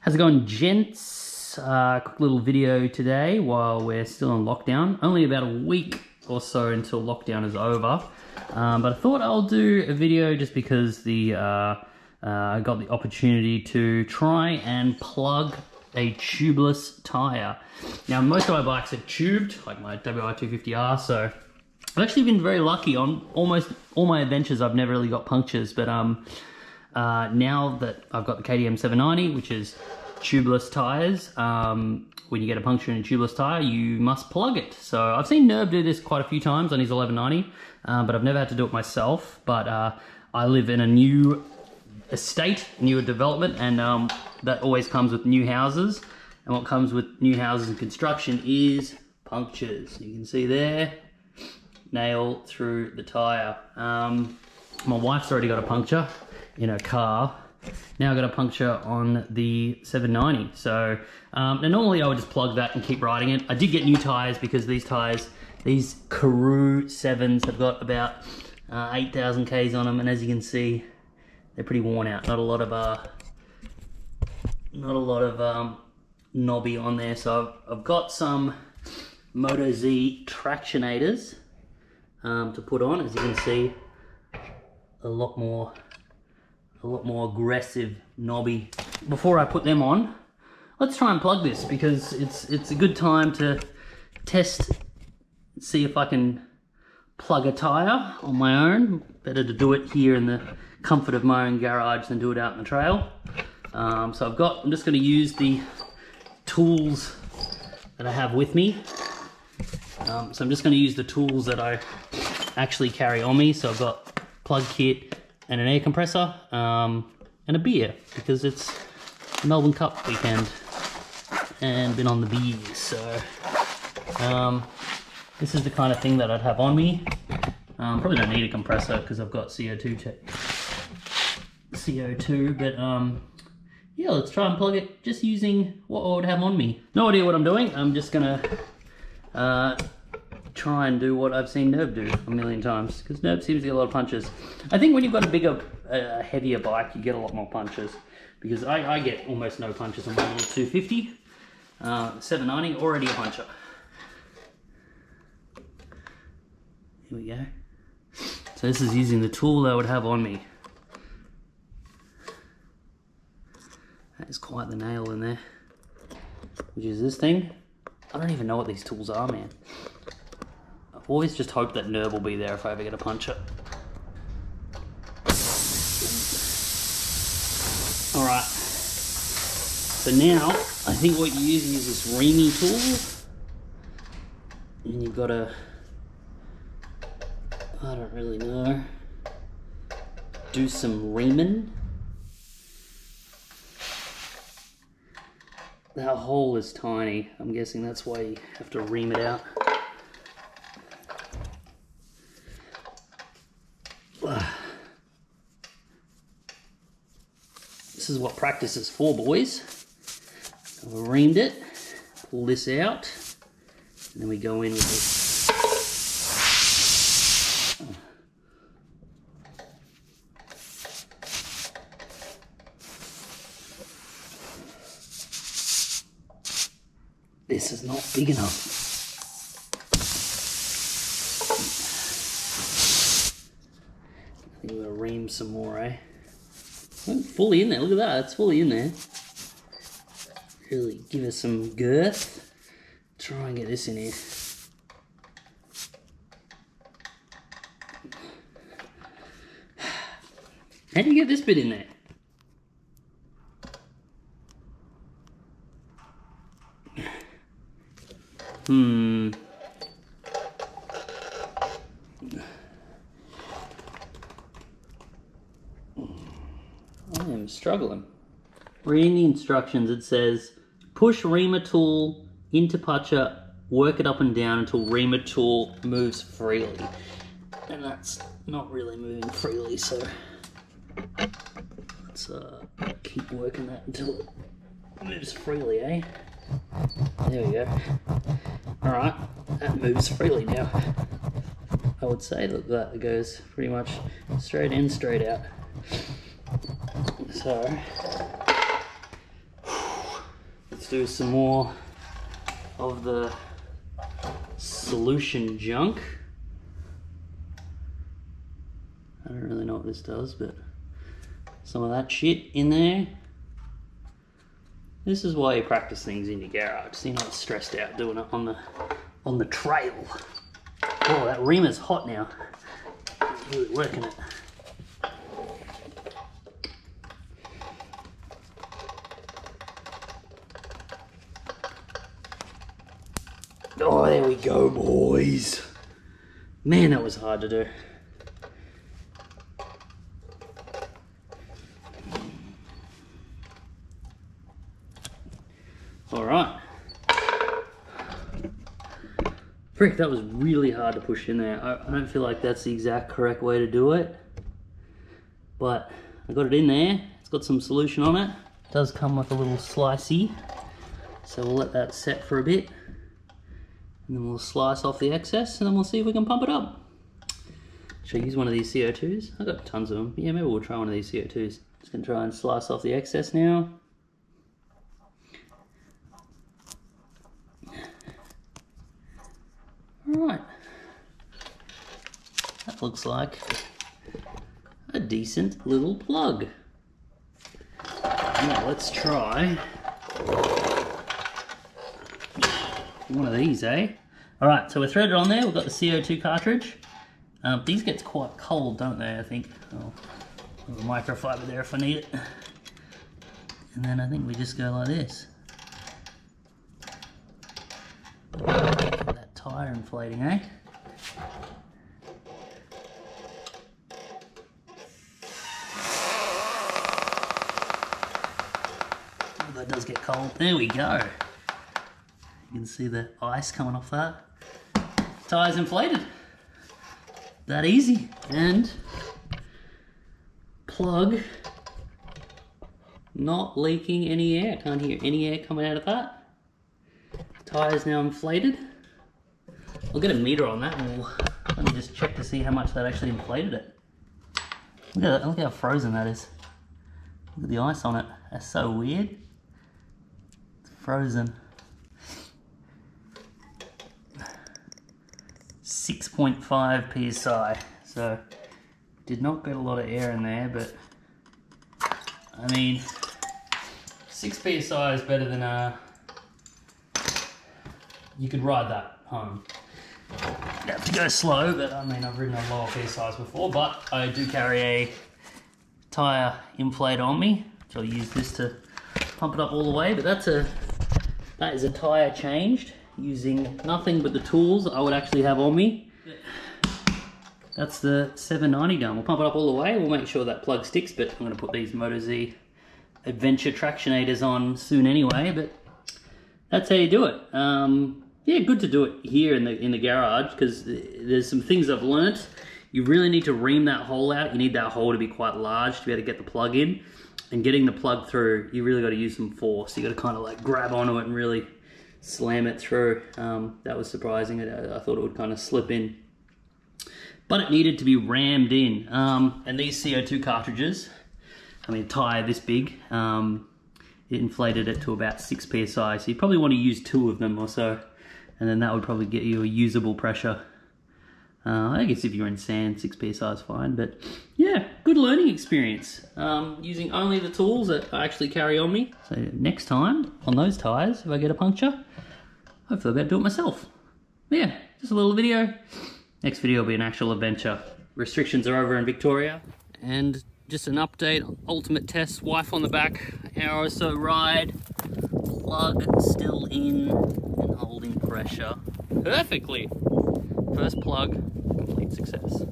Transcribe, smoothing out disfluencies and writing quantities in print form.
How's it going, gents? Quick little video today while we're still in lockdown. Only about a week or so until lockdown is over. But I thought I'll do a video just because I got the opportunity to try and plug a tubeless tyre. Now, most of my bikes are tubed, like my WI250R, so I've actually been very lucky on almost all my adventures. I've never really got punctures, but now that I've got the KTM 790, which is tubeless tyres, when you get a puncture in a tubeless tyre, you must plug it. So I've seen Nerb do this quite a few times on his 1190, but I've never had to do it myself. But I live in a new estate, newer development, and that always comes with new houses. And what comes with new houses and construction is punctures. You can see there, nail through the tyre. My wife's already got a puncture in her car. Now I got a puncture on the 790. So now normally I would just plug that and keep riding it. I did get new tyres because these tyres, these Karoo 7s, have got about 8,000 Ks on them, and as you can see, they're pretty worn out. Not a lot of knobby on there. So I've got some Moto Z tractionators to put on. As you can see, a lot more aggressive knobby. Before I put them on, let's try and plug this, because it's a good time to test, see if I can plug a tyre on my own. Better to do it here in the comfort of my own garage than do it out in the trail. So I'm just going to use the tools that I have with me. So I'm just going to use the tools that I actually carry on me. So I've got plug kit and an air compressor and a beer, because it's Melbourne Cup weekend and been on the beers. So this is the kind of thing that I'd have on me. Probably don't need a compressor because I've got CO2, but yeah, let's try and plug it just using what I would have on me. No idea what I'm doing. I'm just gonna try and do what I've seen Nerb do a million times, because Nerb seems to get a lot of punches. I think when you've got a bigger, heavier bike, you get a lot more punches, because I get almost no punches on my little 250. 790, already a puncher. Here we go. So this is using the tool I would have on me. That is quite the nail in there. Which is this thing. I don't even know what these tools are, man. I've always just hoped that Nerb will be there if I ever get a puncture. Alright. So now, I think what you're using is this reaming tool. And you've got to, I don't really know, do some reaming. That hole is tiny. I'm guessing that's why you have to ream it out. This is what practice is for, boys. I've reamed it, pull this out, and then we go in with this. This is not big enough. I think we're gonna ream some more, eh? Oh, fully in there, look at that, it's fully in there. Really give us some girth. Try and get this in here. How do you get this bit in there? I am struggling. Reading the instructions, it says push reamer tool into puncture, work it up and down until reamer tool moves freely. And that's not really moving freely, so let's keep working that until it moves freely, eh? There we go. Alright, that moves freely now. I would say that it goes pretty much straight in, straight out. So Let's do some more of the solution junk. I don't really know what this does, but some of that shit in there. This is why you practice things in your garage, so you're not stressed out doing it on the trail. Oh, that reamer's hot now. Really working it. Oh, there we go, boys. Man, that was hard to do. All right. Frick, that was really hard to push in there. I don't feel like that's the exact correct way to do it, but I got it in there. It's got some solution on it. It does come with a little slicey, so we'll let that set for a bit, and then we'll slice off the excess, and then we'll see if we can pump it up. Should I use one of these CO2s? I've got tons of them. Yeah, maybe we'll try one of these CO2s. Just gonna try and slice off the excess now. Alright, that looks like a decent little plug. Now let's try one of these, eh? Alright, so we're threaded on there, we've got the CO2 cartridge. These get quite cold, don't they, I think. I'll have a microfiber there if I need it. And then I think we just go like this. That tyre inflating, eh? Oh, that does get cold. There we go. You can see the ice coming off that. Tyre's inflated. That easy. And plug not leaking any air. Can't hear any air coming out of that. Tyre's now inflated. I'll get a meter on that and let me just check to see how much that actually inflated it. Look at that, look how frozen that is. Look at the ice on it. That's so weird. It's frozen. 6.5 psi. So did not get a lot of air in there, but I mean 6 psi is better than you could ride that home. You have to go slow, but I mean I've ridden on lower PSIs before, but I do carry a tyre inflator on me, so I'll use this to pump it up all the way. But that is a tyre changed using nothing but the tools I would actually have on me. That's the 790 done. We'll pump it up all the way. We'll make sure that plug sticks, but I'm going to put these Moto Z Adventure Tractionators on soon anyway. But that's how you do it. Yeah, good to do it here in the garage, because there's some things I've learnt. You really need to ream that hole out. You need that hole to be quite large to be able to get the plug in. And getting the plug through, you really got to use some force. You got to kind of like grab onto it and really slam it through. That was surprising. I thought it would kind of slip in, but it needed to be rammed in. And these CO2 cartridges, I mean, Tyre this big, it inflated it to about 6 psi. So you probably want to use 2 of them or so, and then that would probably get you a usable pressure. I guess if you're in sand, 6 psi is fine, but yeah, good learning experience. Using only the tools that I actually carry on me. So next time on those tyres, if I get a puncture, hopefully I'll be able to do it myself. Yeah, just a little video. Next video will be an actual adventure. Restrictions are over in Victoria. And just an update, ultimate test, wife on the back, hour or so ride, plug still in and holding pressure perfectly. First plug, complete success.